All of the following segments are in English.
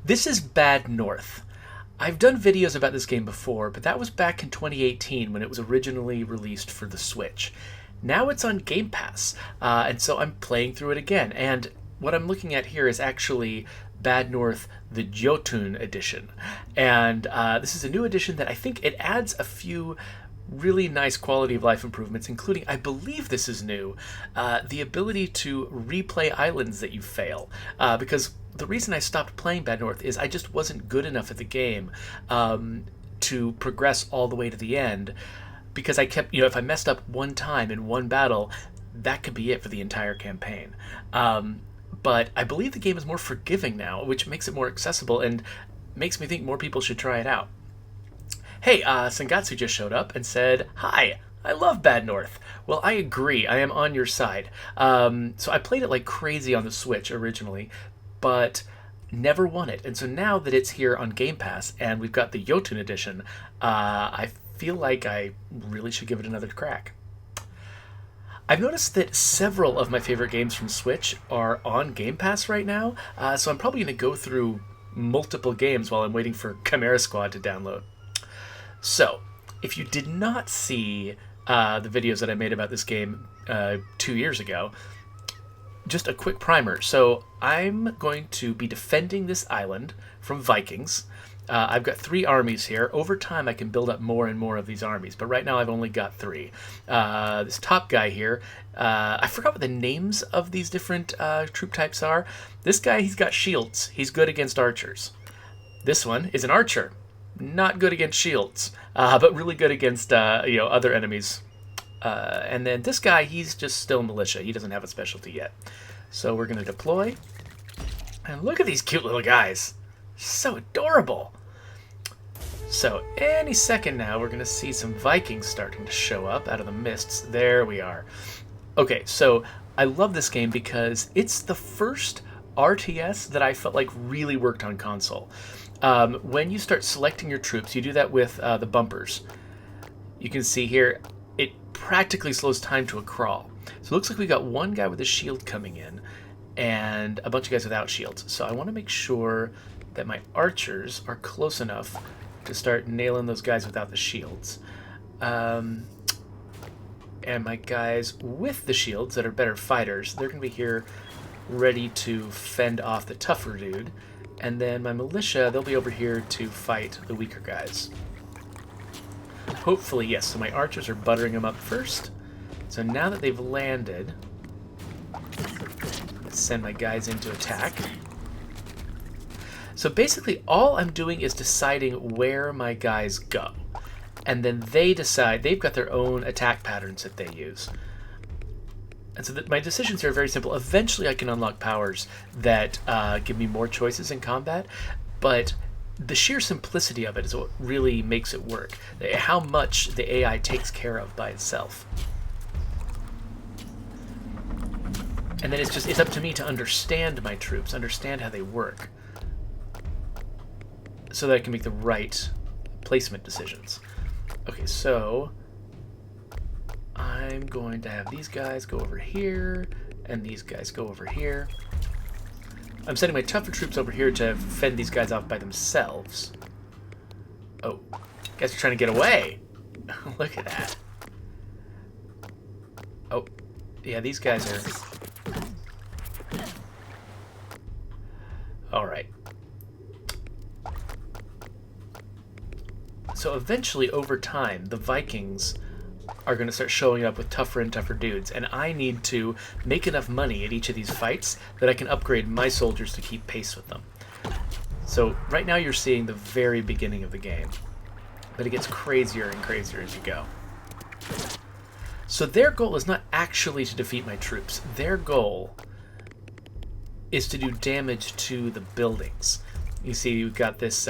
This is Bad North. I've done videos about this game before, but that was back in 2018 when it was originally released for the Switch. Now it's on Game Pass, and so I'm playing through it again. And what I'm looking at here is actually Bad North, the Jotunn Edition. And this is a new edition that I think it adds a few really nice quality of life improvements, including, I believe this is new, the ability to replay islands that you fail. Because the reason I stopped playing Bad North is I just wasn't good enough at the game to progress all the way to the end. Because I kept, if I messed up one time in one battle, that could be it for the entire campaign. But I believe the game is more forgiving now, which makes it more accessible and makes me think more people should try it out. Hey, Sangatsu just showed up and said, "Hi, I love Bad North." Well, I agree. I am on your side. So I played it like crazy on the Switch originally, but never won it. And so now that it's here on Game Pass and we've got the Jotunn Edition, I feel like I really should give it another crack. I've noticed that several of my favorite games from Switch are on Game Pass right now, so I'm probably going to go through multiple games while I'm waiting for Chimera Squad to download. So, if you did not see the videos that I made about this game 2 years ago, just a quick primer. So, I'm going to be defending this island from Vikings. I've got 3 armies here. Over time, I can build up more and more of these armies, but right now I've only got 3. This top guy here, I forgot what the names of these different troop types are. This guy, he's got shields. He's good against archers. This one is an archer. Not good against shields, but really good against other enemies. And then this guy, he's just still militia. He doesn't have a specialty yet. So we're going to deploy. And look at these cute little guys. So adorable. So any second now, we're going to see some Vikings starting to show up out of the mists. There we are. Okay, so I love this game because it's the first RTS that I felt like really worked on console. When you start selecting your troops, you do that with the bumpers. You can see here, it practically slows time to a crawl. So it looks like we got one guy with a shield coming in and a bunch of guys without shields. So I want to make sure that my archers are close enough to start nailing those guys without the shields. And my guys with the shields that are better fighters, they're going to be here ready to fend off the tougher dude. And then my militia, they'll be over here to fight the weaker guys. Hopefully, yes. So my archers are buttering them up first. So now that they've landed, let's send my guys in to attack. So basically, all I'm doing is deciding where my guys go. And then they decide, they've got their own attack patterns that they use. And so my decisions are very simple. Eventually I can unlock powers that give me more choices in combat, but the sheer simplicity of it is what really makes it work. How much the AI takes care of by itself. And then it's up to me to understand my troops, understand how they work, so that I can make the right placement decisions. Okay, so I'm going to have these guys go over here, and these guys go over here. I'm sending my tougher troops over here to fend these guys off by themselves. Oh, guys are trying to get away. Look at that. Oh, yeah, these guys are... Alright. So eventually, over time, the Vikings are going to start showing up with tougher and tougher dudes, and I need to make enough money at each of these fights that I can upgrade my soldiers to keep pace with them. So right now you're seeing the very beginning of the game, but it gets crazier and crazier as you go. So their goal is not actually to defeat my troops. Their goal is to do damage to the buildings. You see, we've got this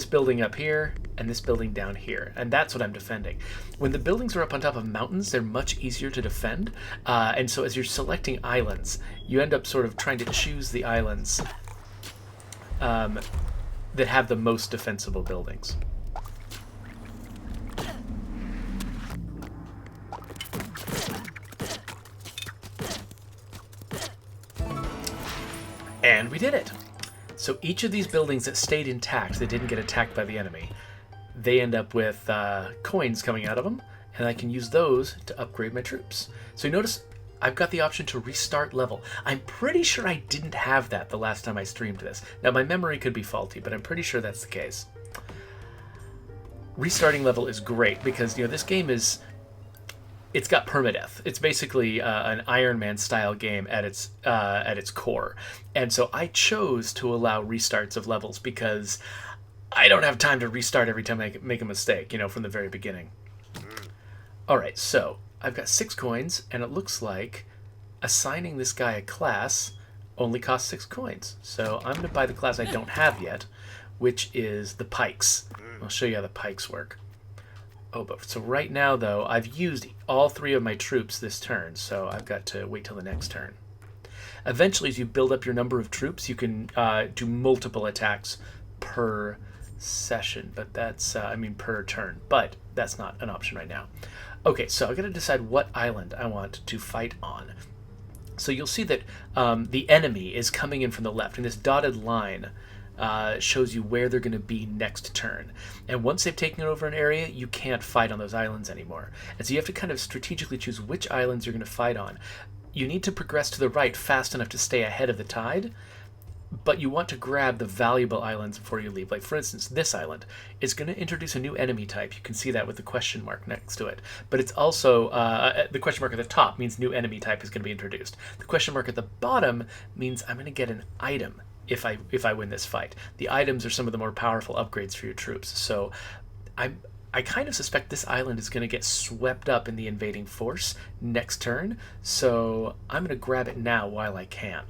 building up here and this building down here, and that's what I'm defending. When the buildings are up on top of mountains, they're much easier to defend, and so as you're selecting islands, you end up sort of trying to choose the islands that have the most defensible buildings. And we did it! So each of these buildings that stayed intact, that didn't get attacked by the enemy, they end up with coins coming out of them, and I can use those to upgrade my troops. So you notice I've got the option to restart level. I'm pretty sure I didn't have that the last time I streamed this. Now my memory could be faulty, but I'm pretty sure that's the case. Restarting level is great because, you know, this game is, it's got permadeath. It's basically an Iron Man style game at its core. And so I chose to allow restarts of levels because I don't have time to restart every time I make a mistake, you know, from the very beginning. All right, so I've got 6 coins, and it looks like assigning this guy a class only costs 6 coins. So I'm going to buy the class I don't have yet, which is the pikes. I'll show you how the pikes work. Oh, but so right now, though, I've used all 3 of my troops this turn, so I've got to wait till the next turn. Eventually, as you build up your number of troops, you can do multiple attacks per session, but that's, per turn, but that's not an option right now. Okay, so I've got to decide what island I want to fight on. So you'll see that the enemy is coming in from the left, and this dotted line shows you where they're going to be next turn. And once they've taken over an area, you can't fight on those islands anymore. And so you have to kind of strategically choose which islands you're going to fight on. You need to progress to the right fast enough to stay ahead of the tide, but you want to grab the valuable islands before you leave. Like, for instance, this island is going to introduce a new enemy type. You can see that with the question mark next to it. But it's also, the question mark at the top means new enemy type is going to be introduced. The question mark at the bottom means I'm going to get an item if I win this fight. The items are some of the more powerful upgrades for your troops. So I kind of suspect this island is going to get swept up in the invading force next turn. So I'm going to grab it now while I can.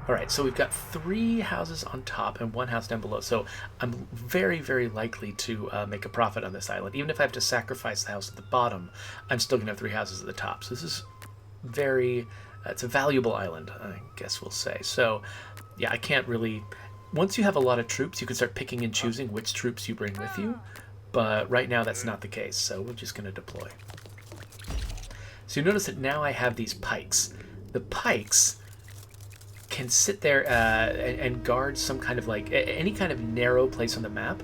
All right, so we've got 3 houses on top and 1 house down below. So I'm very, very likely to make a profit on this island. Even if I have to sacrifice the house at the bottom, I'm still going to have 3 houses at the top. So this is very, it's a valuable island, I guess we'll say. So yeah, I can't really, once you have a lot of troops, you can start picking and choosing which troops you bring with you. But right now that's not the case, so we're just going to deploy. So you notice that now I have these pikes. The pikes can sit there and guard some kind of, like, any kind of narrow place on the map.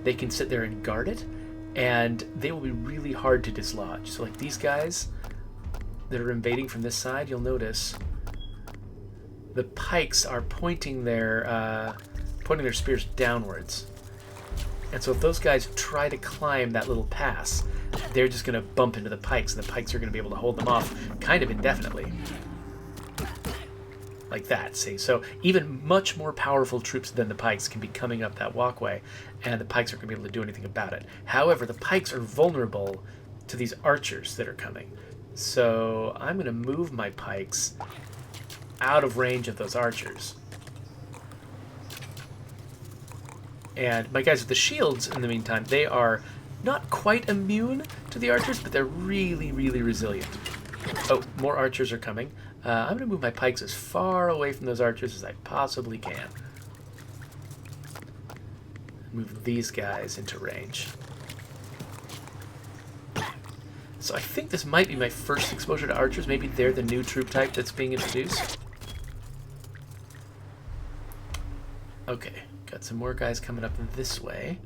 They can sit there and guard it, and they will be really hard to dislodge. So like these guys that are invading from this side, you'll notice the pikes are pointing their spears downwards. And so if those guys try to climb that little pass, they're just going to bump into the pikes, and the pikes are going to be able to hold them off kind of indefinitely. Like that, see? So even much more powerful troops than the pikes can be coming up that walkway, and the pikes aren't going to be able to do anything about it. However, the pikes are vulnerable to these archers that are coming. So I'm going to move my pikes out of range of those archers. And my guys with the shields, in the meantime, they are not quite immune to the archers, but they're really, really resilient. Oh, more archers are coming. I'm going to move my pikes as far away from those archers as I possibly can. Move these guys into range. So I think this might be my first exposure to archers. Maybe they're the new troop type that's being introduced. Okay, got some more guys coming up this way.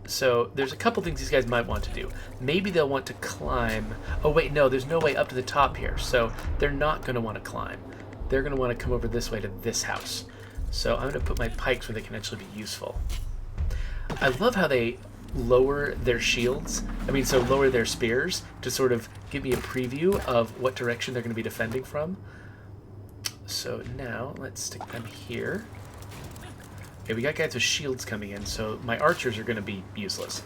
So there's a couple things these guys might want to do. Maybe they'll want to climb. Oh wait, no, there's no way up to the top here. So they're not going to want to climb. They're going to want to come over this way to this house. So I'm going to put my pikes where they can actually be useful. I love how they lower their shields. So lower their spears to sort of give me a preview of what direction they're going to be defending from. So now let's stick them here. Okay, we got guys with shields coming in, so my archers are going to be useless.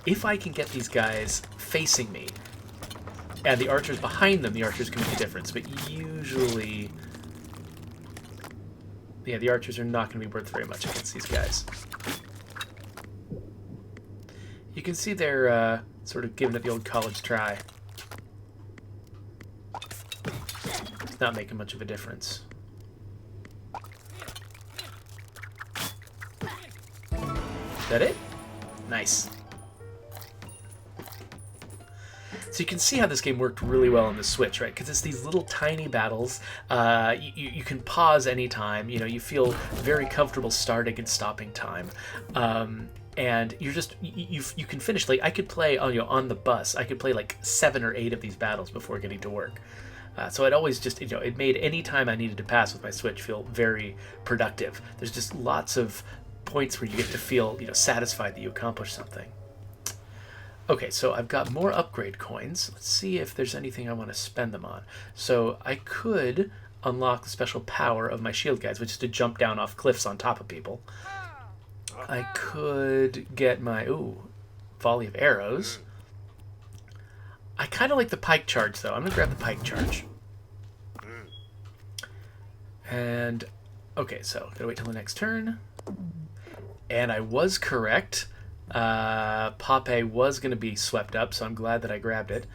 If I can get these guys facing me, and the archers behind them, the archers can make a difference. But usually, yeah, the archers are not going to be worth very much against these guys. You can see they're sort of giving it the old college try. It's not making much of a difference. Is that it? Nice. So So you can see how this game worked really well on the Switch, right? Because it's these little tiny battles. You can pause anytime. You feel very comfortable starting and stopping time. And you're just you can finish. Like I could play on the bus. I could play like 7 or 8 of these battles before getting to work. So it always just it made any time I needed to pass with my Switch feel very productive. There's just lots of points where you get to feel satisfied that you accomplished something. Okay, so I've got more upgrade coins. Let's see if there's anything I want to spend them on. So I could unlock the special power of my shield guys, which is to jump down off cliffs on top of people. I could get my volley of arrows. I kind of like the pike charge, though. I'm going to grab the pike charge. And, okay, so gotta wait till the next turn. And I was correct. Pape was going to be swept up, so I'm glad that I grabbed it.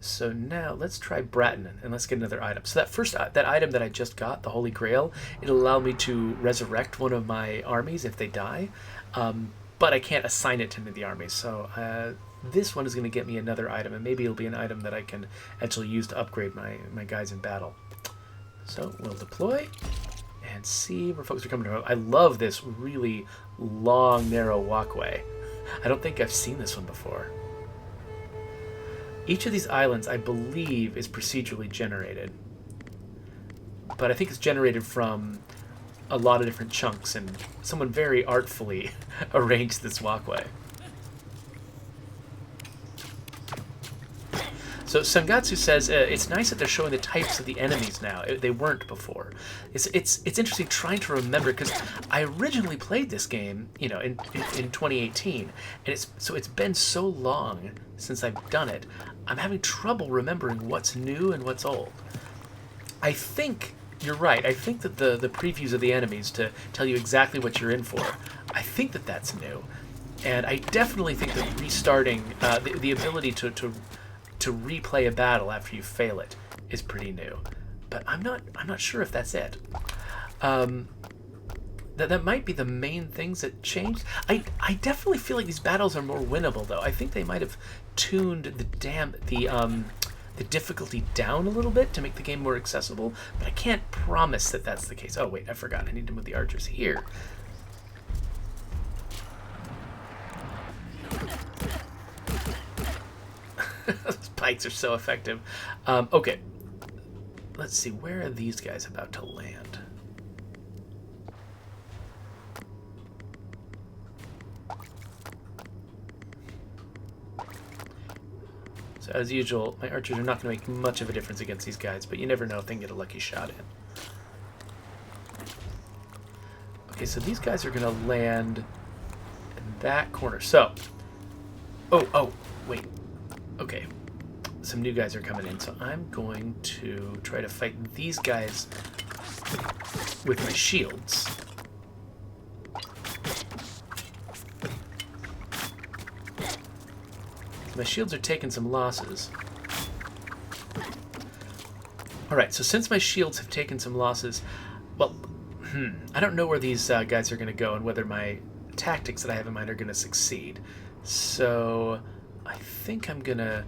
So now let's try Bratton, and let's get another item. So that item that I just got, the Holy Grail, it'll allow me to resurrect one of my armies if they die, but I can't assign it to any of the armies. So this one is going to get me another item, and maybe it'll be an item that I can actually use to upgrade my guys in battle. So we'll deploy and see where folks are coming from. I love this really long, narrow walkway. I don't think I've seen this one before. Each of these islands, I believe, is procedurally generated. But I think it's generated from a lot of different chunks, and someone very artfully arranged this walkway. So Sangatsu says it's nice that they're showing the types of the enemies now. They weren't before. It's interesting trying to remember, because I originally played this game, in 2018, and it's been so long since I've done it. I'm having trouble remembering what's new and what's old. I think you're right. I think that the previews of the enemies to tell you exactly what you're in for, I think that that's new, and I definitely think that restarting the ability to replay a battle after you fail it is pretty new, but I'm not sure if that's it. That might be the main things that changed. I definitely feel like these battles are more winnable, though. I think they might have tuned the difficulty down a little bit to make the game more accessible, but I can't promise that that's the case. Oh wait, I forgot. I need to move the archers here. Those pikes are so effective. Okay. Let's see. Where are these guys about to land? So as usual, my archers are not going to make much of a difference against these guys, but you never know if they can get a lucky shot in. Okay, so these guys are going to land in that corner. So, oh, wait. Okay, some new guys are coming in, so I'm going to try to fight these guys with my shields. My shields are taking some losses. Alright, so since my shields have taken some losses, well, I don't know where these guys are going to go and whether my tactics that I have in mind are going to succeed. So I think I'm gonna...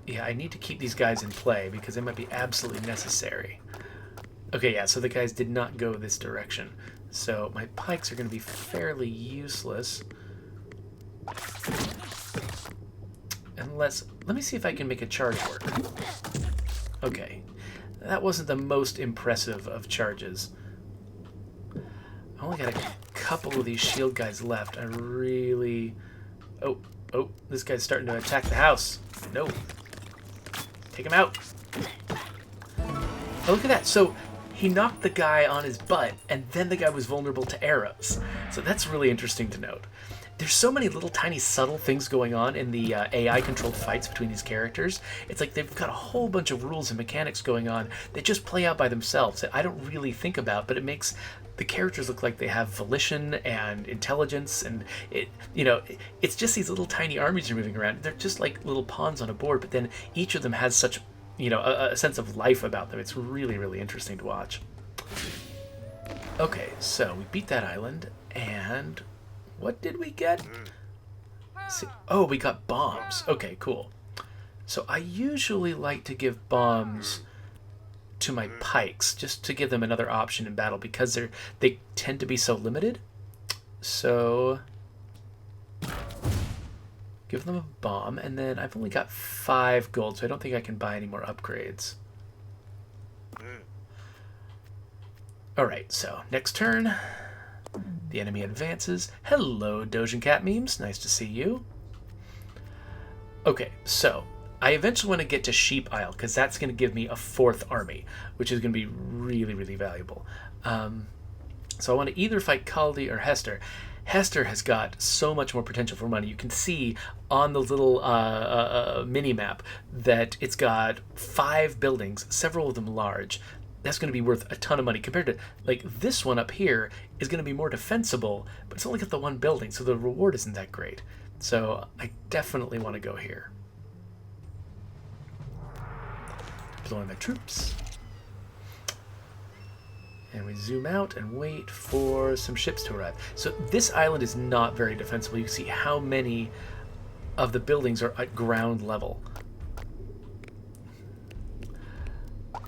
Yeah, I need to keep these guys in play because they might be absolutely necessary. Okay, yeah, so the guys did not go this direction. So my pikes are going to be fairly useless. Unless... Let me see if I can make a charge work. Okay. That wasn't the most impressive of charges. I only got a couple of these shield guys left. I really... Oh, this guy's starting to attack the house. No. Take him out. Oh, look at that. So he knocked the guy on his butt, and then the guy was vulnerable to arrows. So that's really interesting to note. There's so many little tiny subtle things going on in the AI-controlled fights between these characters. It's like they've got a whole bunch of rules and mechanics going on that just play out by themselves that I don't really think about, but it makes the characters look like they have volition and intelligence, and it's just these little tiny armies are moving around. They're just like little pawns on a board, but then each of them has such a sense of life about them. It's really, really interesting to watch. Okay, so we beat that island, and what did we get? See, oh, we got bombs. Okay, cool. So I usually like to give bombs to my pikes, just to give them another option in battle, because they tend to be so limited. So give them a bomb, and then I've only got 5 gold, so I don't think I can buy any more upgrades. Alright, so next turn, the enemy advances. Hello, Dojin Cat Memes, nice to see you. Okay, so I eventually want to get to Sheep Isle, because that's going to give me a 4th army, which is going to be really, really valuable. So I want to either fight Kaldi or Hester. Hester has got so much more potential for money. You can see on the little mini-map that it's got 5 buildings, several of them large. That's going to be worth a ton of money compared to, like, this one up here is going to be more defensible, but it's only got the 1 building, so the reward isn't that great. So I definitely want to go here. Deploy my troops. And we zoom out and wait for some ships to arrive. So this island is not very defensible. You can see how many of the buildings are at ground level.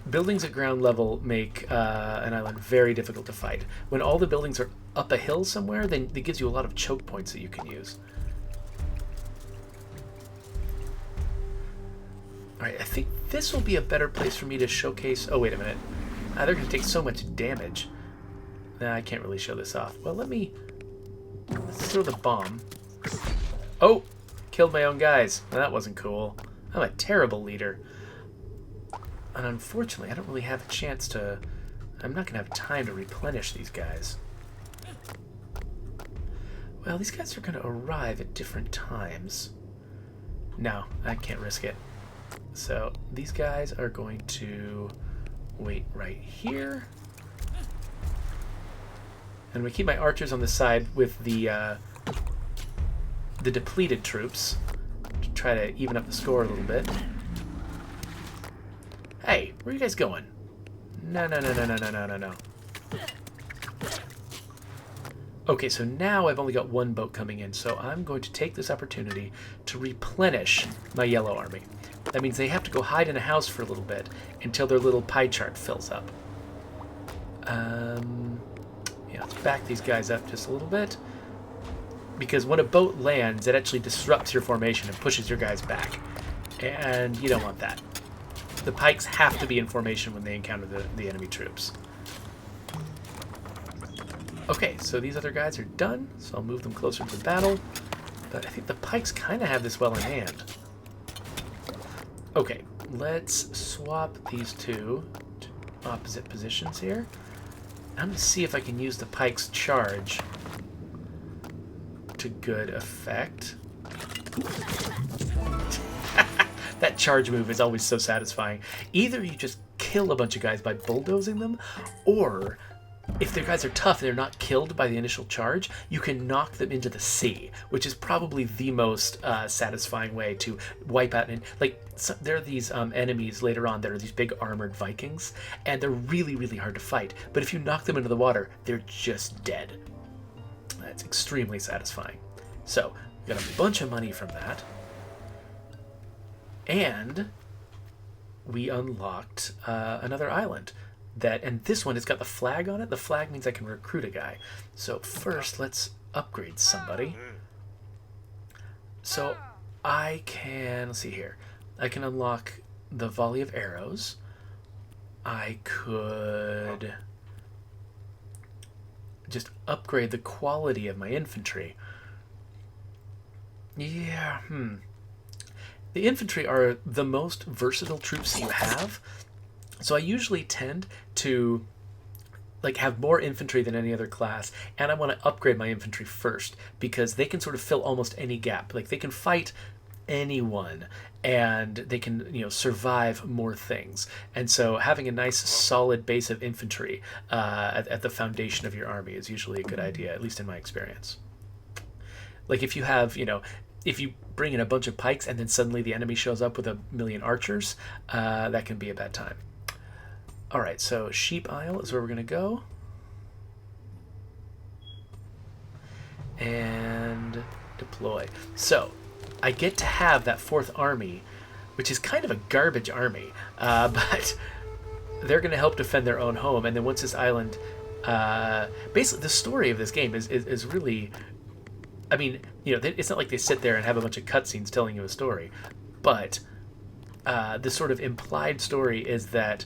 Buildings at ground level make an island very difficult to fight. When all the buildings are up a hill somewhere, then it gives you a lot of choke points that you can use. Alright, I think this will be a better place for me to showcase... Oh, wait a minute. They're going to take so much damage. Nah, I can't really show this off. Well, let's throw the bomb. Oh! Killed my own guys. Well, that wasn't cool. I'm a terrible leader. And unfortunately, I don't really have a chance to... I'm not going to have time to replenish these guys. Well, these guys are going to arrive at different times. No, I can't risk it. So, these guys are going to... wait right here. And we keep my archers on the side with the depleted troops to try to even up the score a little bit. Hey, where are you guys going? No, no, no, no, no, no, no, no, no. Okay, so now I've only got 1 boat coming in, so I'm going to take this opportunity to replenish my yellow army. That means they have to go hide in a house for a little bit until their little pie chart fills up. Yeah, let's back these guys up just a little bit. Because when a boat lands, it actually disrupts your formation and pushes your guys back. And you don't want that. The pikes have to be in formation when they encounter the enemy troops. Okay, so these other guys are done, so I'll move them closer to the battle. But I think the pikes kind of have this well in hand. Okay, let's swap these two to opposite positions here. I'm going to see if I can use the pike's charge to good effect. That charge move is always so satisfying. Either you just kill a bunch of guys by bulldozing them, or if their guys are tough and they're not killed by the initial charge, you can knock them into the sea, which is probably the most satisfying way to wipe out. And like, so, there are these enemies later on that are these big armored Vikings, and they're really, really hard to fight. But if you knock them into the water, they're just dead. That's extremely satisfying. So, we got a bunch of money from that. And we unlocked another island. And this one has got the flag on it. The flag means I can recruit a guy. So first, let's upgrade somebody. So I can, let's see here. I can unlock the volley of arrows. I could just upgrade the quality of my infantry. Yeah, The infantry are the most versatile troops you have. So I usually tend to like have more infantry than any other class, and I want to upgrade my infantry first because they can sort of fill almost any gap. Like they can fight anyone, and they can, you know, survive more things. And so having a nice solid base of infantry at the foundation of your army is usually a good idea, at least in my experience. Like if you have, you know, if you bring in a bunch of pikes and then suddenly the enemy shows up with 1,000,000 archers, that can be a bad time. All right, so Sheep Isle is where we're going to go. And deploy. So I get to have that 4th army which is kind of a garbage army, but they're going to help defend their own home. And then once this island, basically the story of this game is really, I mean, it's not like they sit there and have a bunch of cutscenes telling you a story, but the sort of implied story is that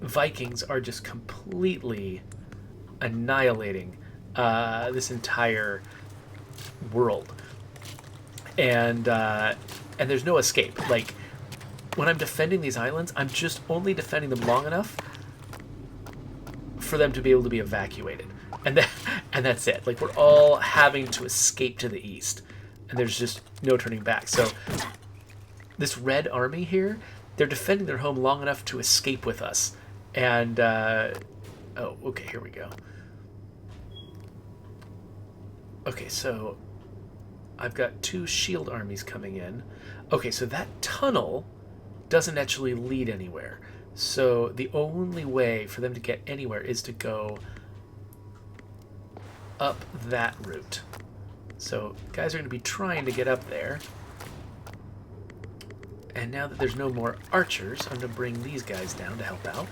Vikings are just completely annihilating this entire world, and there's no escape. Like, when I'm defending these islands, I'm just only defending them long enough for them to be able to be evacuated, and that's it. Like, we're all having to escape to the east, and there's just no turning back. So this red army here, they're defending their home long enough to escape with us. And oh, okay, here we go. Okay, so I've got 2 shield armies coming in. Okay, so that tunnel doesn't actually lead anywhere. So the only way for them to get anywhere is to go up that route. So guys are going to be trying to get up there. And now that there's no more archers, I'm going to bring these guys down to help out.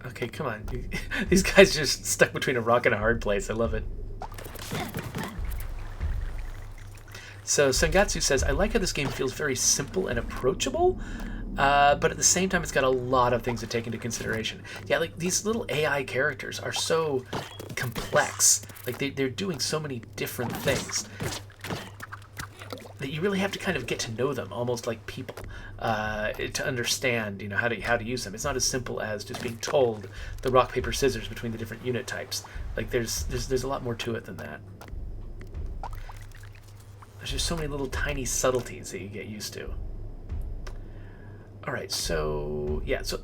Okay, come on. These guys just stuck between a rock and a hard place. I love it. So Sangatsu says, I like how this game feels very simple and approachable, but at the same time it's got a lot of things to take into consideration. Yeah, like these little AI characters are so complex. Like they're doing so many different things that you really have to kind of get to know them, almost like people, to understand, how to use them. It's not as simple as just being told the rock, paper, scissors between the different unit types. Like there's a lot more to it than that. There's just so many little tiny subtleties that you get used to. All right, so yeah, so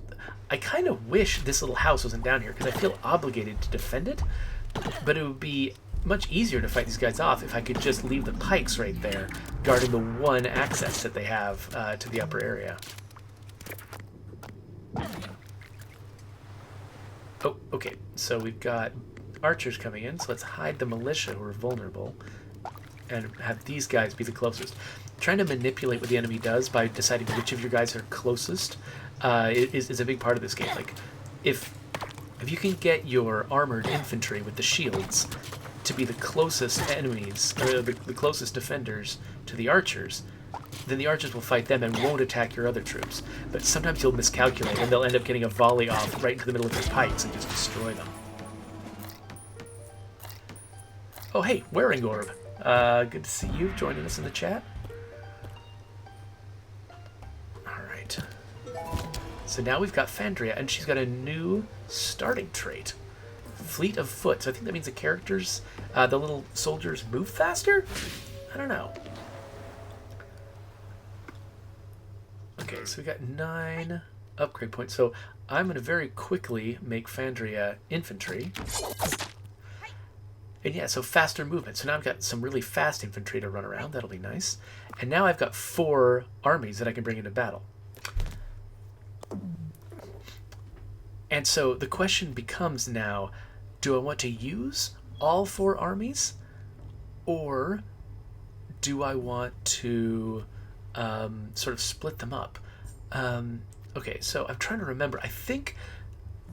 I kind of wish this little house wasn't down here because I feel obligated to defend it, but it would be much easier to fight these guys off if I could just leave the pikes right there guarding the one access that they have to the upper area. Oh, okay, so we've got archers coming in, so let's hide the militia who are vulnerable and have these guys be the closest. Trying to manipulate what the enemy does by deciding which of your guys are closest is a big part of this game. Like, if you can get your armored infantry with the shields to be the closest enemies, or the closest defenders to the archers, then the archers will fight them and won't attack your other troops. But sometimes you'll miscalculate and they'll end up getting a volley off right into the middle of your pikes and just destroy them. Oh hey, Wearing Orb. Good to see you joining us in the chat. Alright. So now we've got Fandria, and she's got a new starting trait. Fleet of Foot. So I think that means the characters, the little soldiers, move faster? I don't know. Okay, so we got 9 upgrade points. So I'm going to very quickly make Fandria infantry. And yeah, so faster movement. So now I've got some really fast infantry to run around. That'll be nice. And now I've got 4 armies that I can bring into battle. And so the question becomes now, do I want to use all 4 armies? Or do I want to sort of split them up? Okay, so I'm trying to remember. I think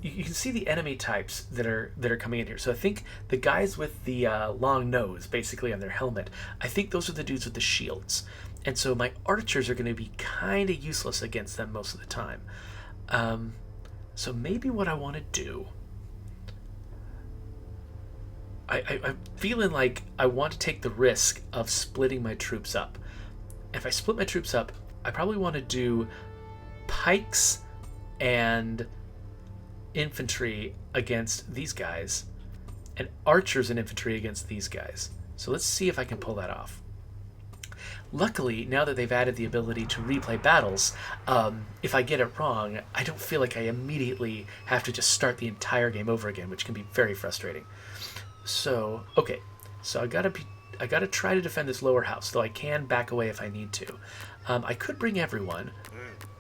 you can see the enemy types that are coming in here. So I think the guys with the long nose, basically on their helmet, I think those are the dudes with the shields. And so my archers are going to be kind of useless against them most of the time. So maybe what I want to do, I'm feeling like I want to take the risk of splitting my troops up. If I split my troops up, I probably want to do pikes and infantry against these guys, and archers and infantry against these guys. So let's see if I can pull that off. Luckily, now that they've added the ability to replay battles, if I get it wrong, I don't feel like I immediately have to just start the entire game over again, which can be very frustrating. So, okay, so I gotta be gotta try to defend this lower house, though I can back away if I need to. I could bring everyone,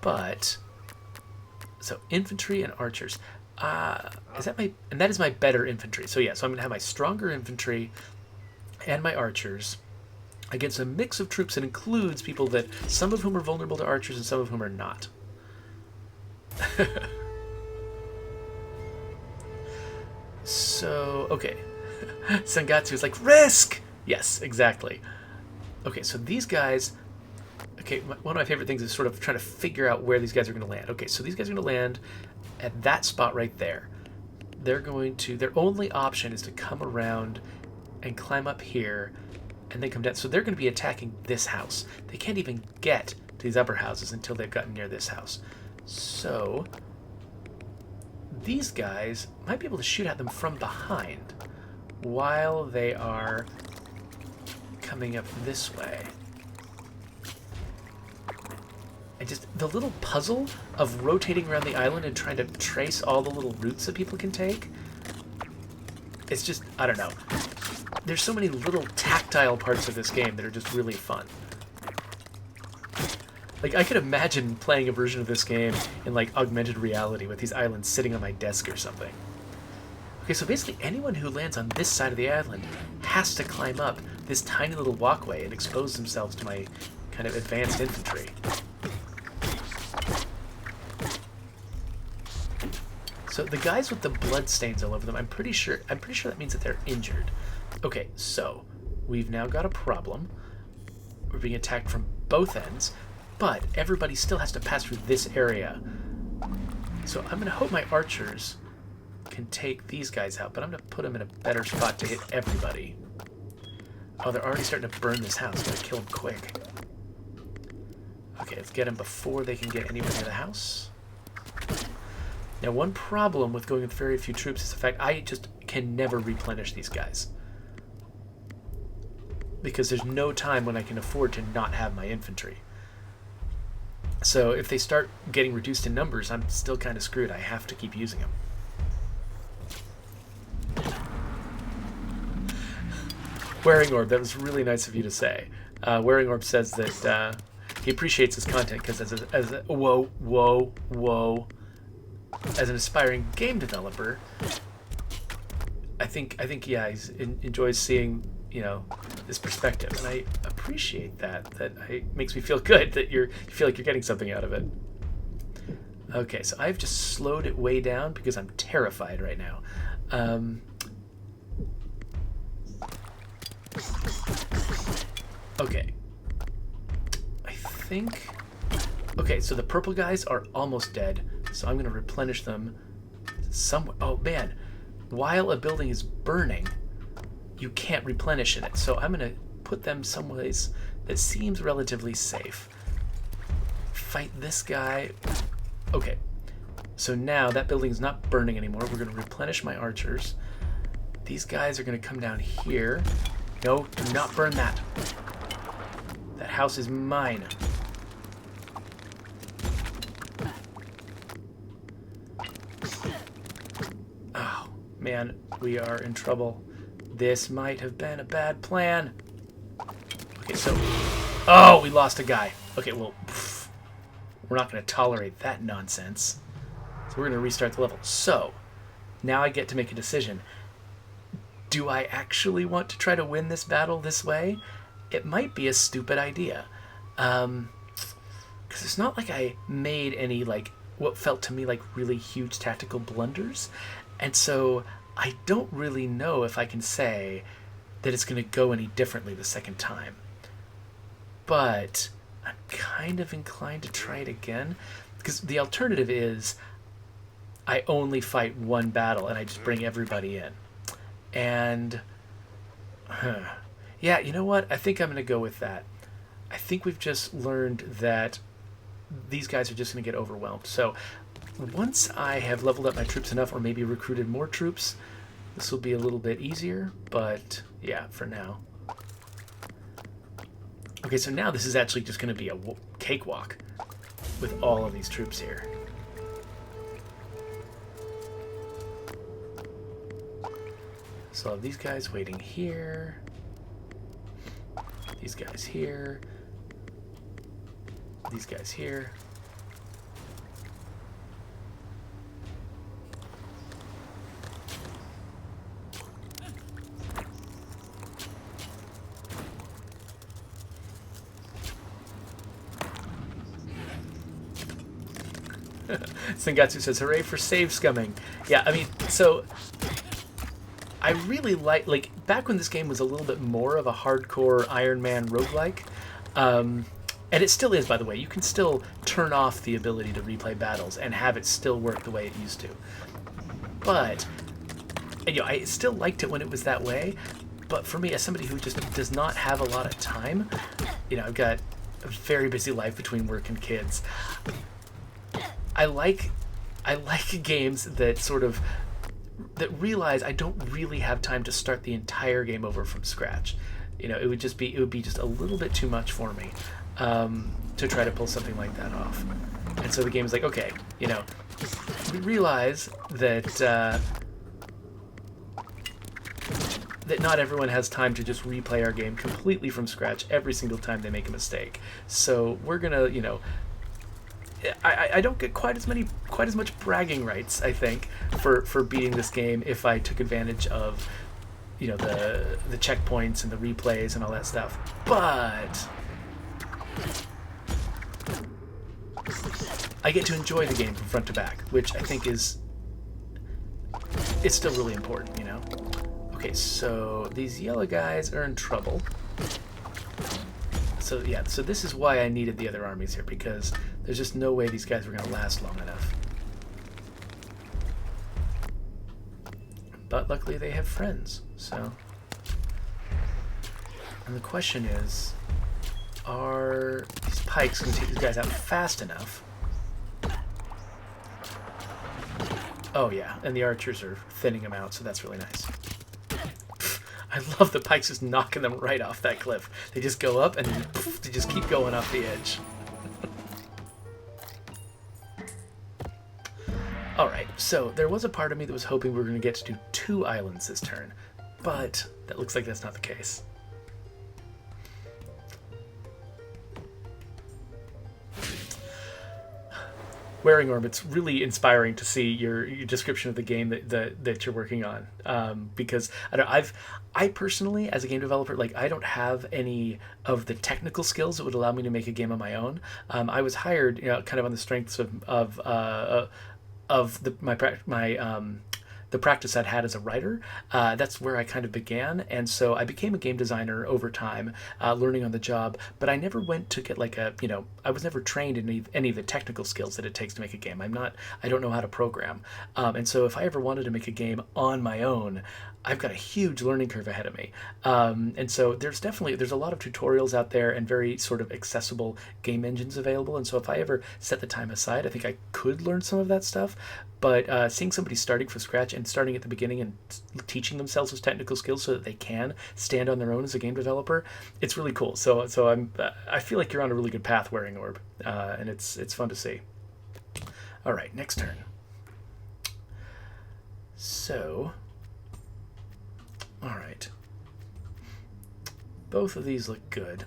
but so infantry and archers. Is that my, and that is my better infantry. So yeah, so I'm gonna have my stronger infantry and my archers against a mix of troops that includes people that some of whom are vulnerable to archers and some of whom are not. So, okay. Sangatsu is like, risk! Yes, exactly. Okay, so these guys... Okay, one of my favorite things is sort of trying to figure out where these guys are going to land. Okay, so these guys are going to land at that spot right there. They're going to... Their only option is to come around and climb up here and then come down. So they're going to be attacking this house. They can't even get to these upper houses until they've gotten near this house. So these guys might be able to shoot at them from behind while they are coming up this way. And just the little puzzle of rotating around the island and trying to trace all the little routes that people can take, it's just, I don't know. There's so many little tactile parts of this game that are just really fun. Like, I could imagine playing a version of this game in, like, augmented reality with these islands sitting on my desk or something. Okay, so basically anyone who lands on this side of the island has to climb up this tiny little walkway and expose themselves to my kind of advanced infantry. So the guys with the blood stains all over them, I'm pretty sure that means that they're injured. Okay, so we've now got a problem. We're being attacked from both ends, but everybody still has to pass through this area. So I'm going to hope my archers can take these guys out, but I'm going to put them in a better spot to hit everybody. Oh, they're already starting to burn this house. Gotta kill them quick. Okay, let's get them before they can get anywhere near the house. Now, one problem with going with very few troops is the fact I just can never replenish these guys. Because there's no time when I can afford to not have my infantry. So if they start getting reduced in numbers, I'm still kind of screwed. I have to keep using them. Wearing Orb, that was really nice of you to say. Wearing Orb says that he appreciates his content because as an aspiring game developer, I think yeah, he enjoys seeing, you know, this perspective, and I appreciate that. It makes me feel good that you feel like you're getting something out of it. Okay, so I've just slowed it way down because I'm terrified right now. Okay. I think... Okay, so the purple guys are almost dead, so I'm going to replenish them somewhere. Oh, man. While a building is burning, you can't replenish in it, so I'm going to put them someplace that seems relatively safe. Fight this guy. Okay. So now that building is not burning anymore. We're going to replenish my archers. These guys are going to come down here. No, do not burn that. That house is mine. Oh, man, we are in trouble. This might have been a bad plan. Okay, so... Oh, we lost a guy. Okay, well, we're not going to tolerate that nonsense. So we're going to restart the level. So, now I get to make a decision. Do I actually want to try to win this battle this way? It might be a stupid idea. Because it's not like I made any, like, what felt to me like really huge tactical blunders. And so I don't really know if I can say that it's going to go any differently the second time. But I'm kind of inclined to try it again. Because the alternative is I only fight one battle and I just bring everybody in. And, yeah, you know what? I think I'm going to go with that. I think we've just learned that these guys are just going to get overwhelmed. So once I have leveled up my troops enough, or maybe recruited more troops, this will be a little bit easier. But, yeah, for now. Okay, so now this is actually just going to be a cakewalk with all of these troops here. So I'll have these guys waiting here. These guys here. These guys here. Sengatsu says, hooray for save scumming. Yeah, I mean, so I really like back when this game was a little bit more of a hardcore Iron Man roguelike, and it still is, by the way. You can still turn off the ability to replay battles and have it still work the way it used to. But, you know, I still liked it when it was that way, but for me, as somebody who just does not have a lot of time, you know, I've got a very busy life between work and kids. I like games that sort of that realize I don't really have time to start the entire game over from scratch. You know, it would be just a little bit too much for me to try to pull something like that off. And so the game is like, okay, you know, we realize that that not everyone has time to just replay our game completely from scratch every single time they make a mistake. So we're gonna, you know, I don't get quite as much bragging rights, I think, for beating this game if I took advantage of, you know, the checkpoints and the replays and all that stuff. But I get to enjoy the game from front to back, which I think it's still really important, you know? Okay, so these yellow guys are in trouble. So yeah, so this is why I needed the other armies here, because there's just no way these guys were going to last long enough. But luckily they have friends, so... And the question is, are these pikes going to take these guys out fast enough? Oh yeah, and the archers are thinning them out, so that's really nice. I love the pikes just knocking them right off that cliff. They just go up and then poof, they just keep going off the edge. Alright, so there was a part of me that was hoping we were going to get to do 2 islands this turn, but that looks like that's not the case. Wearing Orb, it's really inspiring to see your description of the game that you're working on, because I personally, as a game developer, like, I don't have any of the technical skills that would allow me to make a game on my own. I was hired, you know, kind of on the strengths of the practice I'd had as a writer. That's where I kind of began, and so I became a game designer over time, learning on the job, but I never went to get like a, you know, I was never trained in any of the technical skills that it takes to make a game. I don't know how to program. And so if I ever wanted to make a game on my own, I've got a huge learning curve ahead of me. And so there's a lot of tutorials out there and very sort of accessible game engines available. And so if I ever set the time aside, I think I could learn some of that stuff. But seeing somebody starting from scratch and starting at the beginning and teaching themselves those technical skills so that they can stand on their own as a game developer, it's really cool. So I feel like you're on a really good path, Wearing Orb, and it's fun to see. All right, next turn. So, all right, both of these look good,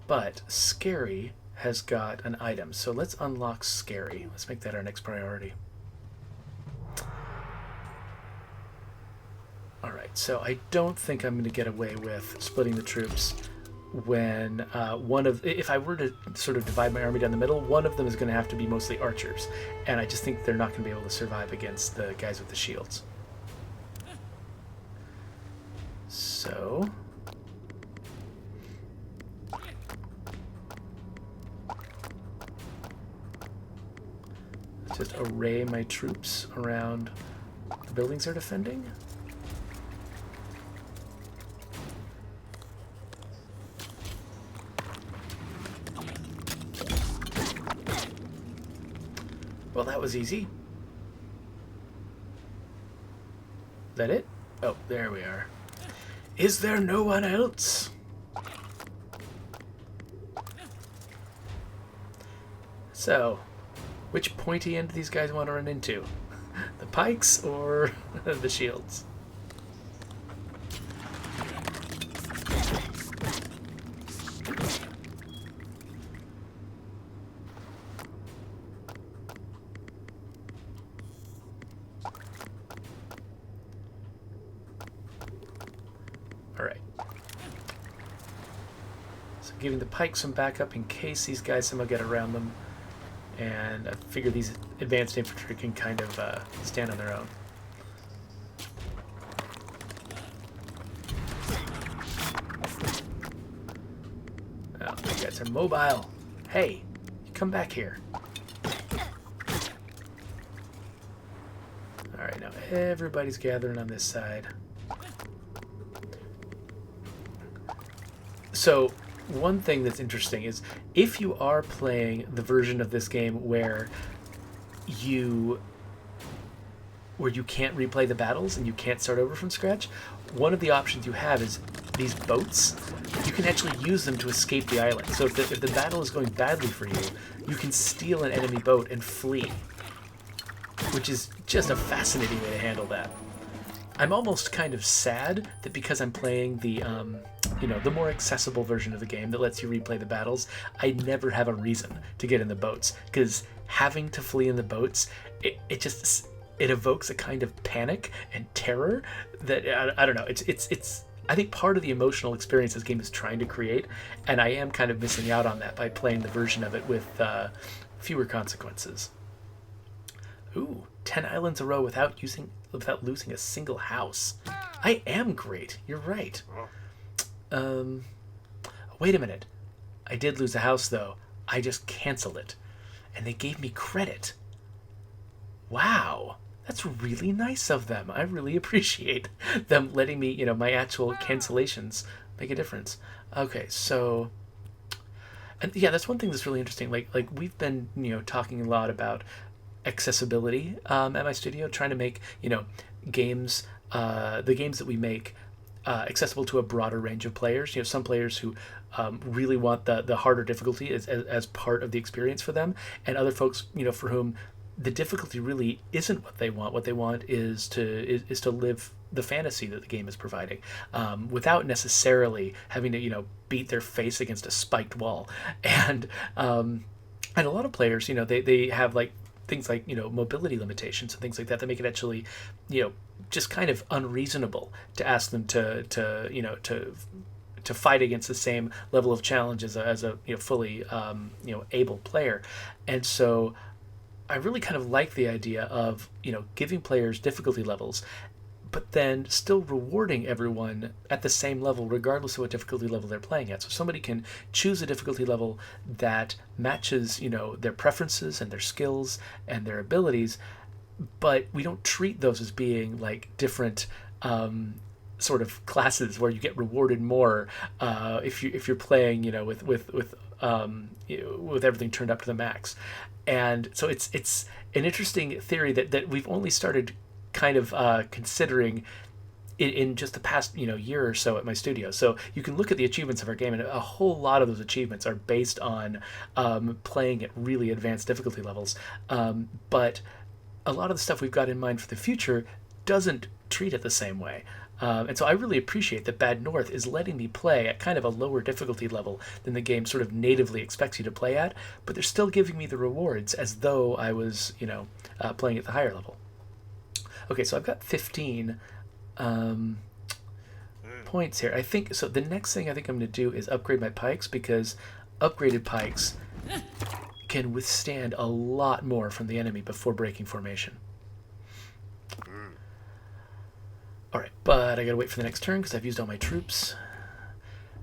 but Scary has got an item, so let's unlock Scary. Let's make that our next priority. Alright, so I don't think I'm going to get away with splitting the troops when if I were to sort of divide my army down the middle, one of them is going to have to be mostly archers, and I just think they're not going to be able to survive against the guys with the shields. So... just array my troops around the buildings they're defending. Well, that was easy. Is that it? Oh, there we are. Is there no one else? So, which pointy end do these guys want to run into? The pikes or the shields? giving the pikes some backup in case these guys somehow get around them. And I figure these advanced infantry can kind of stand on their own. Oh, you guys are mobile. Hey, come back here. Alright, now everybody's gathering on this side. So, one thing that's interesting is if you are playing the version of this game where you can't replay the battles and you can't start over from scratch, one of the options you have is these boats. You can actually use them to escape the island. So if the battle is going badly for you, you can steal an enemy boat and flee, which is just a fascinating way to handle that. I'm almost kind of sad that because I'm playing the the more accessible version of the game that lets you replay the battles, I never have a reason to get in the boats, because having to flee in the boats, it evokes a kind of panic and terror that I don't know. It's I think part of the emotional experience this game is trying to create, and I am kind of missing out on that by playing the version of it with fewer consequences. Ooh, 10 islands a row without losing a single house. I am great. You're right. Wait a minute. I did lose a house, though. I just canceled it. And they gave me credit. Wow. That's really nice of them. I really appreciate them letting me, my actual cancellations make a difference. Okay, so... And yeah, that's one thing that's really interesting. Like we've been, talking a lot about accessibility at my studio, trying to make, games, the games that we make accessible to a broader range of players. Some players who really want the harder difficulty as part of the experience for them, and other folks, for whom the difficulty really isn't what they want. What they want is to live the fantasy that the game is providing, without necessarily having to beat their face against a spiked wall. And a lot of players, they have like things like mobility limitations and things like that make it actually just kind of unreasonable to ask them to fight against the same level of challenge as a fully able player. And so I really kind of like the idea of giving players difficulty levels, but then still rewarding everyone at the same level regardless of what difficulty level they're playing at. So somebody can choose a difficulty level that matches their preferences and their skills and their abilities, but we don't treat those as being like different sort of classes where you get rewarded more if you're playing with everything turned up to the max. And so it's an interesting theory that we've only started kind of considering in just the past year or so at my studio. So you can look at the achievements of our game, and a whole lot of those achievements are based on playing at really advanced difficulty levels. But a lot of the stuff we've got in mind for the future doesn't treat it the same way. And so I really appreciate that Bad North is letting me play at kind of a lower difficulty level than the game sort of natively expects you to play at, but they're still giving me the rewards as though I was, playing at the higher level. Okay, so I've got 15 points here. I think so. The next thing I think I'm going to do is upgrade my pikes, because upgraded pikes can withstand a lot more from the enemy before breaking formation. Alright, but I gotta wait for the next turn because I've used all my troops.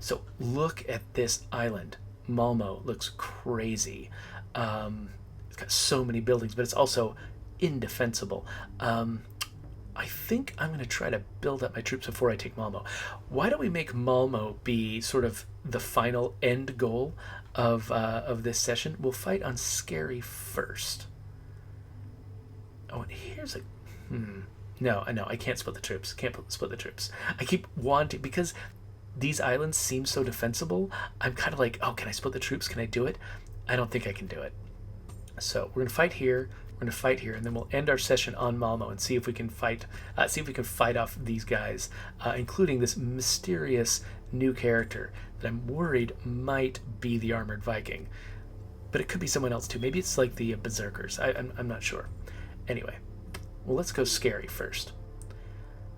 So look at this island. Malmo looks crazy. It's got so many buildings, but it's also indefensible. I think I'm going to try to build up my troops before I take Malmo. Why don't we make Malmo be sort of the final end goal of this session? We'll fight on Scary first. Oh, and here's a... No, I can't split the troops. Can't split the troops. I keep wanting, because these islands seem so defensible, I'm kind of like, oh, can I split the troops? Can I do it? I don't think I can do it. So we're going to fight here, and then we'll end our session on Malmo and see if we can fight off these guys, including this mysterious new character that I'm worried might be the Armored Viking. But it could be someone else too. Maybe it's like the Berserkers. I'm not sure. Anyway. Well, let's go Scary first.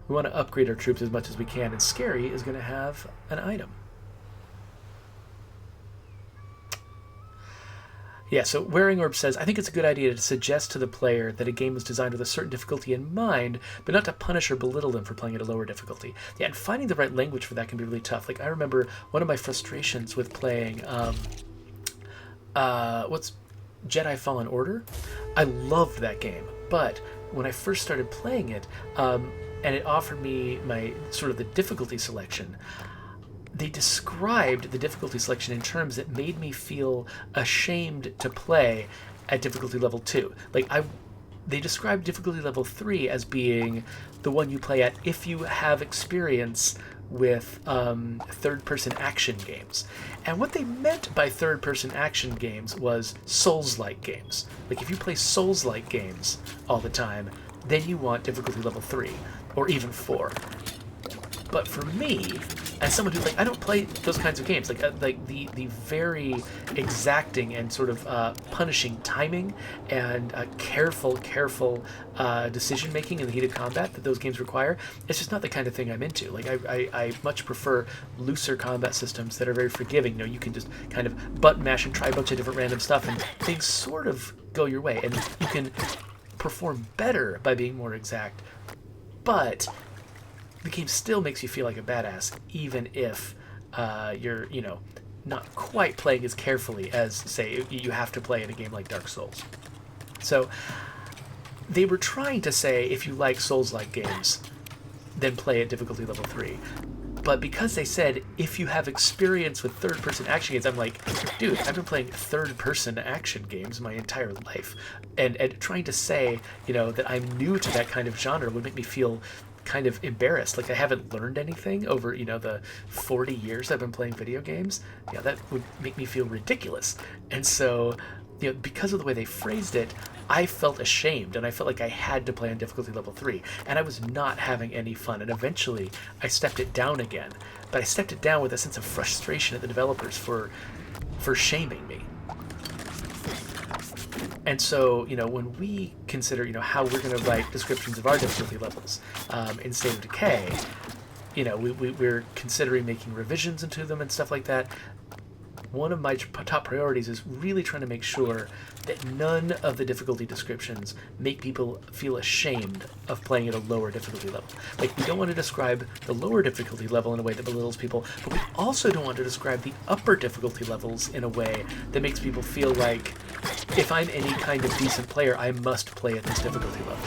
We want to upgrade our troops as much as we can, and Scary is going to have an item. Yeah, so Wearing Orb says, I think it's a good idea to suggest to the player that a game was designed with a certain difficulty in mind, but not to punish or belittle them for playing at a lower difficulty. Yeah, and finding the right language for that can be really tough. Like, I remember one of my frustrations with playing, what's Jedi Fallen Order? I loved that game, but when I first started playing it, and it offered me my sort of the difficulty selection, they described the difficulty selection in terms that made me feel ashamed to play at difficulty level 2. They described difficulty level 3 as being the one you play at if you have experience with third-person action games. And what they meant by third-person action games was Souls-like games. Like, if you play Souls-like games all the time, then you want difficulty level 3, or even 4. But for me, as someone who I don't play those kinds of games, like the very exacting and sort of punishing timing and careful decision making in the heat of combat that those games require, it's just not the kind of thing I'm into. Like I much prefer looser combat systems that are very forgiving. You can just kind of button mash and try a bunch of different random stuff, and things sort of go your way, and you can perform better by being more exact. But the game still makes you feel like a badass, even if you're, not quite playing as carefully as, say, you have to play in a game like Dark Souls. So they were trying to say, if you like Souls-like games, then play at difficulty level 3. But because they said, if you have experience with third-person action games, I'm like, dude, I've been playing third-person action games my entire life. And trying to say, that I'm new to that kind of genre would make me feel kind of embarrassed. Like I haven't learned anything over, the 40 years I've been playing video games. Yeah, that would make me feel ridiculous. And so, because of the way they phrased it, I felt ashamed, and I felt like I had to play on difficulty level 3, and I was not having any fun. And eventually I stepped it down again, but I stepped it down with a sense of frustration at the developers for shaming me. And so, when we consider, how we're going to write descriptions of our difficulty levels in State of Decay, we're considering making revisions into them and stuff like that. One of my top priorities is really trying to make sure that none of the difficulty descriptions make people feel ashamed of playing at a lower difficulty level. Like, we don't want to describe the lower difficulty level in a way that belittles people, but we also don't want to describe the upper difficulty levels in a way that makes people feel like, if I'm any kind of decent player, I must play at this difficulty level.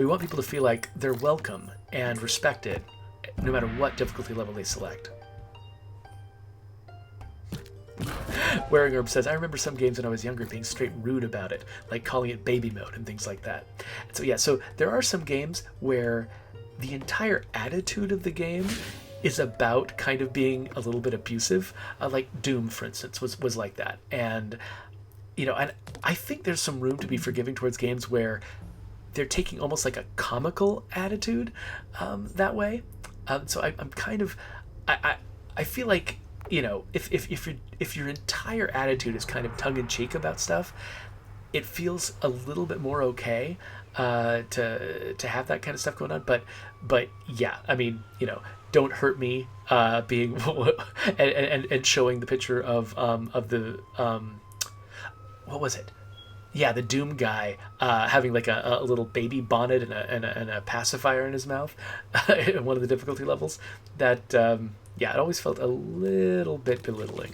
We want people to feel like they're welcome and respected, no matter what difficulty level they select. Wearing Herb says, I remember some games when I was younger being straight rude about it, like calling it baby mode and things like that. So there are some games where the entire attitude of the game is about kind of being a little bit abusive. Like Doom, for instance, was like that. And, and I think there's some room to be forgiving towards games where they're taking almost like a comical attitude that way. So I'm kind of, I feel like, if your entire attitude is kind of tongue-in-cheek about stuff, it feels a little bit more okay to have that kind of stuff going on. But yeah, I mean, don't hurt me being and showing the picture of the what was it? Yeah, the Doom guy having like a little baby bonnet and a pacifier in his mouth in one of the difficulty levels. That it always felt a little bit belittling.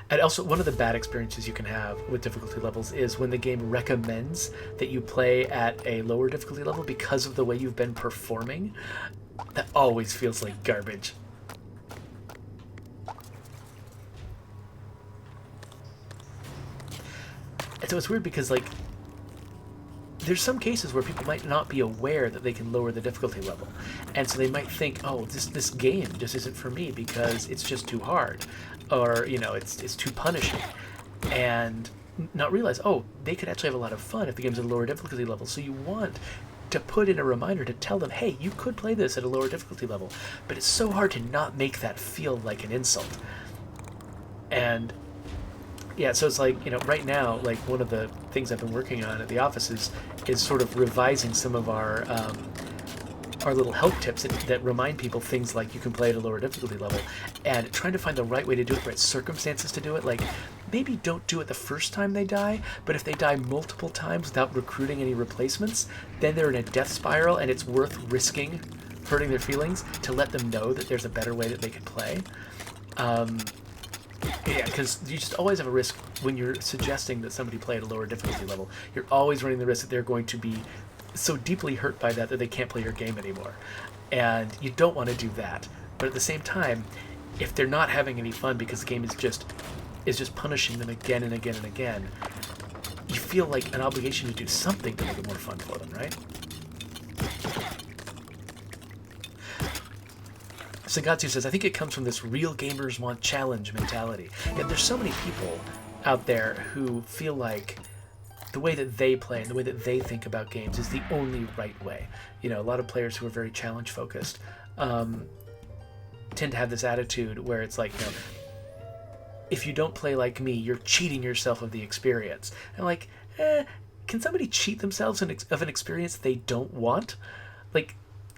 And also, one of the bad experiences you can have with difficulty levels is when the game recommends that you play at a lower difficulty level because of the way you've been performing. That always feels like garbage. And so it's weird because, there's some cases where people might not be aware that they can lower the difficulty level. And so they might think, oh, this game just isn't for me because it's just too hard. Or, it's too punishing. And not realize, oh, they could actually have a lot of fun if the game's at a lower difficulty level. So you want to put in a reminder to tell them, hey, you could play this at a lower difficulty level. But it's so hard to not make that feel like an insult. And yeah, so it's right now, one of the things I've been working on at the office is sort of revising some of our are little help tips that remind people things like you can play at a lower difficulty level, and trying to find the right way to do it, the right circumstances to do it. Like, maybe don't do it the first time they die, but if they die multiple times without recruiting any replacements, then they're in a death spiral, and it's worth risking hurting their feelings to let them know that there's a better way that they can play. Yeah, because you just always have a risk when you're suggesting that somebody play at a lower difficulty level. You're always running the risk that they're going to be so deeply hurt by that they can't play your game anymore. And you don't want to do that. But at the same time, if they're not having any fun because the game is just punishing them again and again and again, you feel like an obligation to do something to make it more fun for them, right? Sangatsu says, I think it comes from this real gamers want challenge mentality. Yeah, there's so many people out there who feel like the way that they play and the way that they think about games is the only right way. You know, a lot of players who are very challenge focused tend to have this attitude where it's like, you know, if you don't play like me, you're cheating yourself of the experience. And like, can somebody cheat themselves of an experience they don't want? Like,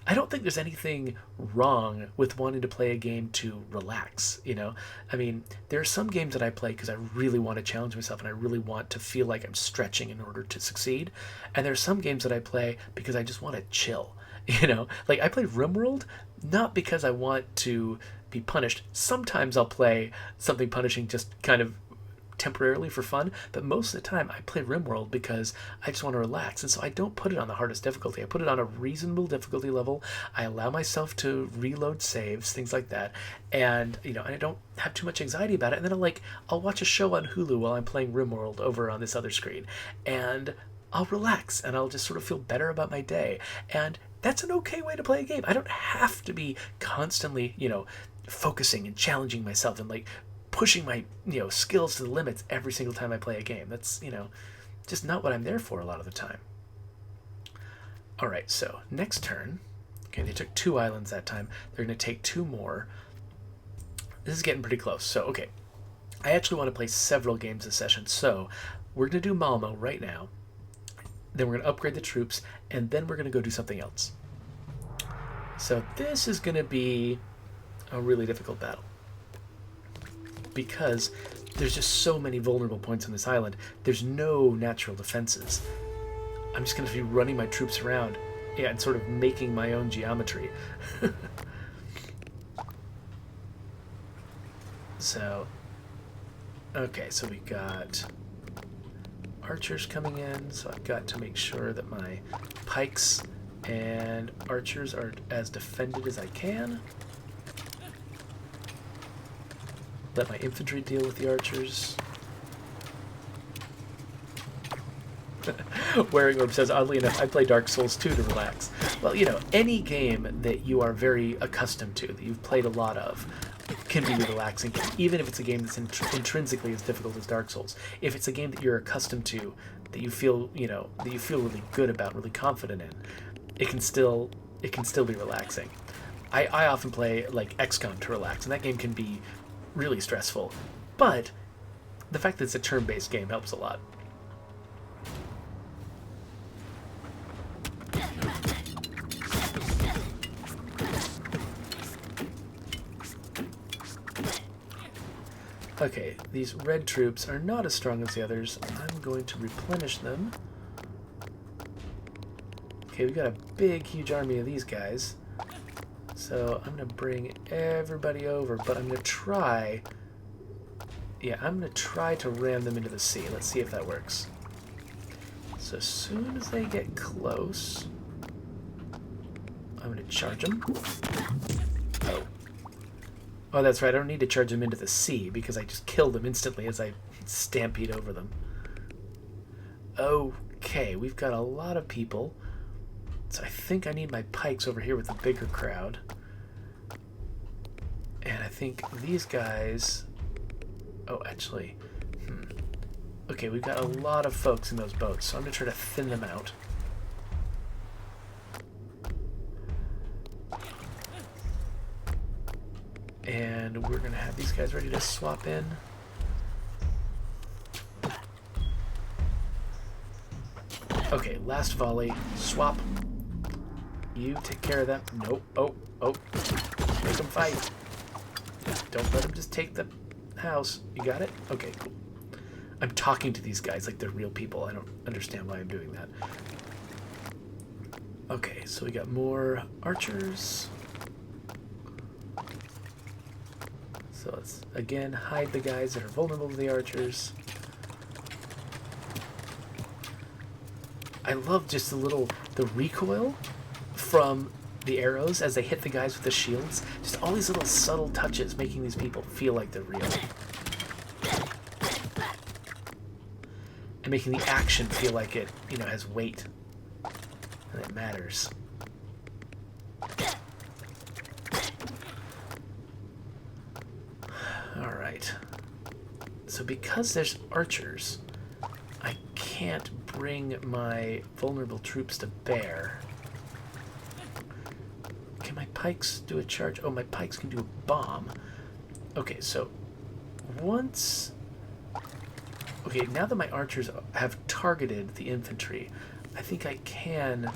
I don't think there's anything wrong with wanting to play a game to relax, you know? I mean, there are some games that I play because I really want to challenge myself and I really want to feel like I'm stretching in order to succeed. And there are some games that I play because I just want to chill, you know? Like, I play RimWorld not because I want to be punished. Sometimes I'll play something punishing just kind of temporarily for fun, but most of the time I play RimWorld because I just want to relax, and so I don't put it on the hardest difficulty. I put it on a reasonable difficulty level. I allow myself to reload saves, things like that, and you know, and I don't have too much anxiety about it. And then I'll watch a show on Hulu while I'm playing RimWorld over on this other screen, and I'll relax and I'll just sort of feel better about my day. And that's an okay way to play a game. I don't have to be constantly, you know, focusing and challenging myself and like pushing my, you know, skills to the limits every single time I play a game. That's, you know, just not what I'm there for a lot of the time. All right, so next turn. Okay, they took 2 islands that time. They're going to take 2 more. This is getting pretty close. So, okay, I actually want to play several games this session. So we're going to do Malmo right now. Then we're going to upgrade the troops, and then we're going to go do something else. So this is going to be a really difficult battle, because there's just so many vulnerable points on this island. There's no natural defenses. I'm just going to be running my troops around, yeah, and sort of making my own geometry. So, okay, so we got archers coming in, so I've got to make sure that my pikes and archers are as defended as I can. Let my infantry deal with the archers. Wearing Orb says, oddly enough, I play Dark Souls 2 to relax. Well, you know, any game that you are very accustomed to, that you've played a lot of, can be relaxing, even if it's a game that's intrinsically as difficult as Dark Souls. If it's a game that you're accustomed to, that you feel, you know, that you feel really good about, really confident in, it can still be relaxing. I often play like XCOM to relax, and that game can be really stressful, but the fact that it's a turn-based game helps a lot. Okay, these red troops are not as strong as the others. I'm going to replenish them. Okay, we've got a big, huge army of these guys. So I'm going to bring everybody over, but I'm going to try... Yeah, I'm going to try to ram them into the sea. Let's see if that works. So as soon as they get close, I'm going to charge them. Oh, that's right. I don't need to charge them into the sea because I just killed them instantly as I stampede over them. Okay, we've got a lot of people. So I think I need my pikes over here with the bigger crowd. And I think these guys... Oh, actually... Okay, we've got a lot of folks in those boats, so I'm going to try to thin them out. And we're going to have these guys ready to swap in. Okay, last volley. Swap. You take care of them. Nope. Oh. Make them fight. Don't let them just take the house. You got it? Okay, cool. I'm talking to these guys like they're real people. I don't understand why I'm doing that. Okay, so we got more archers. So let's, again, hide the guys that are vulnerable to the archers. I love just the recoil from the arrows as they hit the guys with the shields. Just all these little subtle touches making these people feel like they're real. And making the action feel like it, you know, has weight. And it matters. Alright. So because there's archers, I can't bring my vulnerable troops to bear. Can my pikes do a charge? Oh, my pikes can do a bomb. Okay, so once... Okay, now that my archers have targeted the infantry, I think I can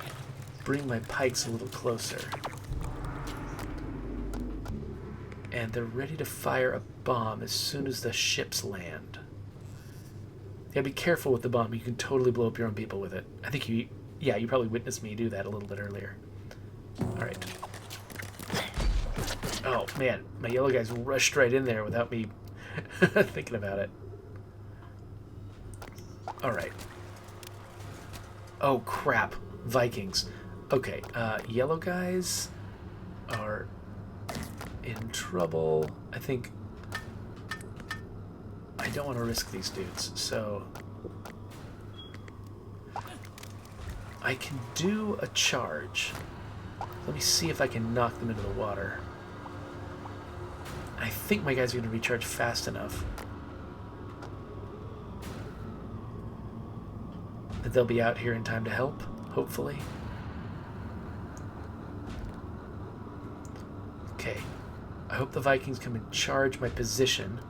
bring my pikes a little closer. And they're ready to fire a bomb as soon as the ships land. Yeah, be careful with the bomb. You can totally blow up your own people with it. I think you probably witnessed me do that a little bit earlier. Alright. Oh, man. My yellow guys rushed right in there without me thinking about it. Alright. Oh, crap. Vikings. Okay, yellow guys are in trouble. I think I don't want to risk these dudes, so I can do a charge. Let me see if I can knock them into the water. I think my guys are going to recharge fast enough that they'll be out here in time to help, hopefully. Okay. I hope the Vikings come and charge my position.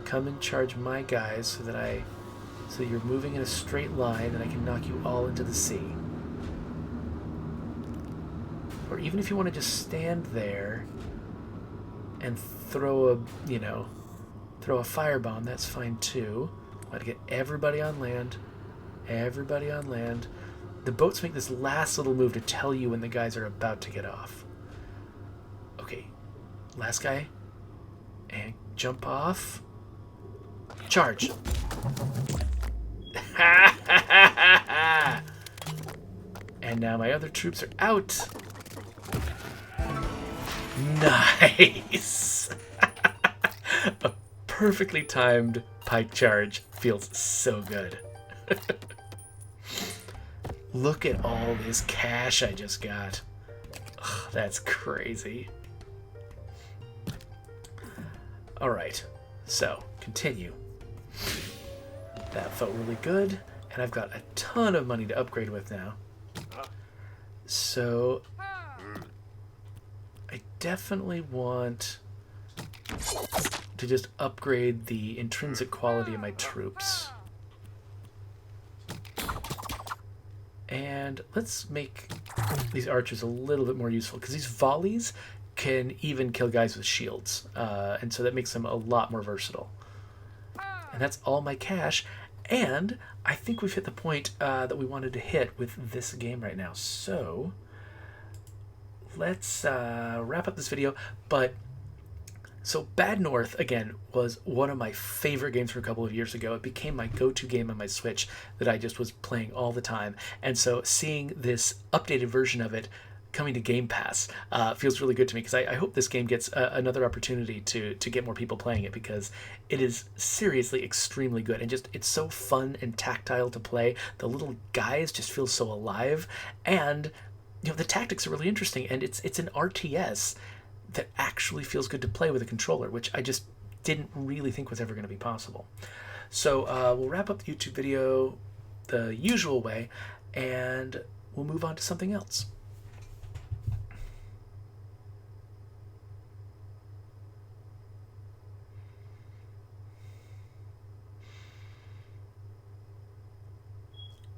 Come and charge my guys so you're moving in a straight line and I can knock you all into the sea. Or even if you want to just stand there and throw a firebomb, that's fine too. I want to get everybody on land. Everybody on land. The boats make this last little move to tell you when the guys are about to get off. Okay, last guy. And jump off. Charge. And now my other troops are out. Nice. A perfectly timed pike charge feels so good. Look at all this cash I just got. Ugh, that's crazy. Alright, so continue. That felt really good, and I've got a ton of money to upgrade with now. So I definitely want to just upgrade the intrinsic quality of my troops. And let's make these archers a little bit more useful, because these volleys can even kill guys with shields, and so that makes them a lot more versatile. And that's all my cash, and I think we've hit the point that we wanted to hit with this game right now. So let's wrap up this video. So Bad North, again, was one of my favorite games from a couple of years ago. It became my go-to game on my Switch that I just was playing all the time. And so seeing this updated version of it coming to Game Pass feels really good to me, because I hope this game gets another opportunity to get more people playing it, because it is seriously extremely good. And just, it's so fun and tactile to play. The little guys just feel so alive. And, you know, the tactics are really interesting. And it's an RTS that actually feels good to play with a controller, which I just didn't really think was ever going to be possible. So we'll wrap up the YouTube video the usual way, and we'll move on to something else.